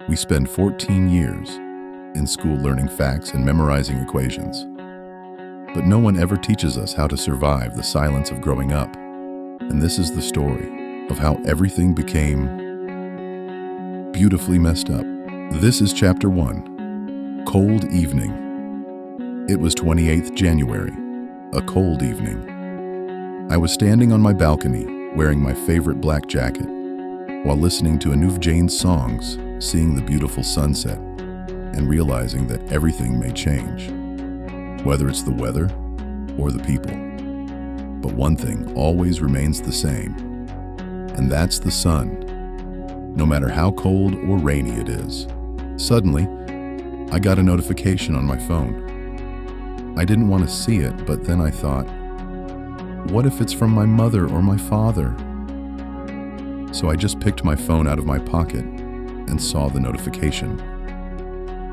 We spend 14 years in school learning facts and memorizing equations. But no one ever teaches us how to survive the silence of growing up. And this is the story of how everything became beautifully messed up. This is Chapter 1, Cold Evening. It was 28th January, a cold evening. I was standing on my balcony, wearing my favorite black jacket, while listening to Anuv Jain's songs, seeing the beautiful sunset, and realizing that everything may change, whether it's the weather or the people. But one thing always remains the same, and that's the sun. No matter how cold or rainy it is. Suddenly, I got a notification on my phone. I didn't want to see it, but then I thought, what if it's from my mother or my father? So I just picked my phone out of my pocket and saw the notification.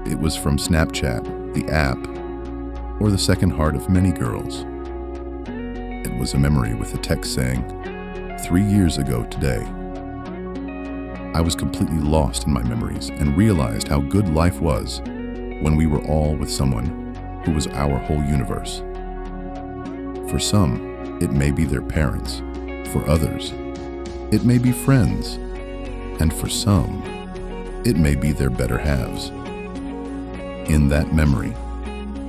It was from Snapchat, the app, or the second heart of many girls. It was a memory with a text saying, 3 years ago today. I was completely lost in my memories and realized how good life was when we were all with someone who was our whole universe. For some, it may be their parents. For others, it may be friends. And for some, it may be their better halves. In that memory,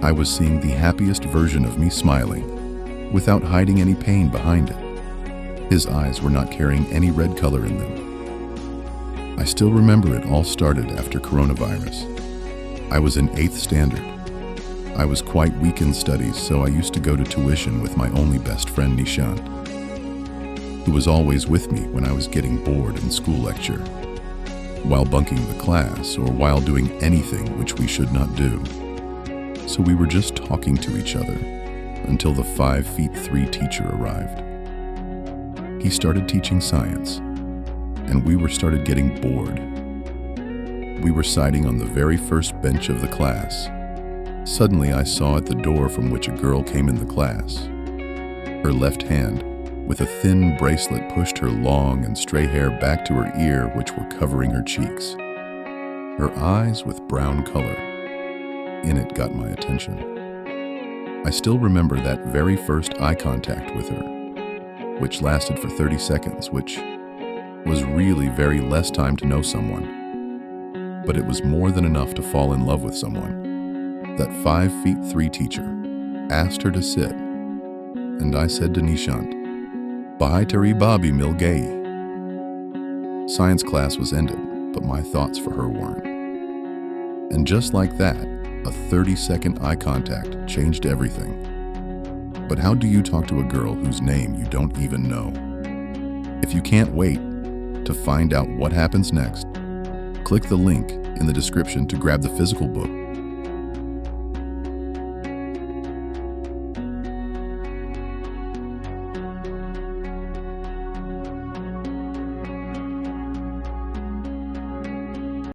I was seeing the happiest version of me smiling, without hiding any pain behind it. His eyes were not carrying any red color in them. I still remember it all started after coronavirus. I was in 8th standard. I was quite weak in studies, so I used to go to tuition with my only best friend Nishant, who was always with me when I was getting bored in school lecture, while bunking the class, or while doing anything which we should not do. So we were just talking to each other until the 5'3" teacher arrived. He started teaching science, and we started getting bored. We were sitting on the very first bench of the class. Suddenly I saw at the door from which a girl came in the class. Her left hand, with a thin bracelet, pushed her long and stray hair back to her ear, which were covering her cheeks. Her eyes, with brown color in it, got my attention. I still remember that very first eye contact with her, which lasted for 30 seconds, which was really very less time to know someone. But it was more than enough to fall in love with someone. That 5'3" teacher asked her to sit, and I said to Nishant, "Bahai teri babi mil gayi." Science class was ended, but my thoughts for her weren't. And just like that, a 30-second eye contact changed everything. But how do you talk to a girl whose name you don't even know? If you can't wait to find out what happens next, click the link in the description to grab the physical book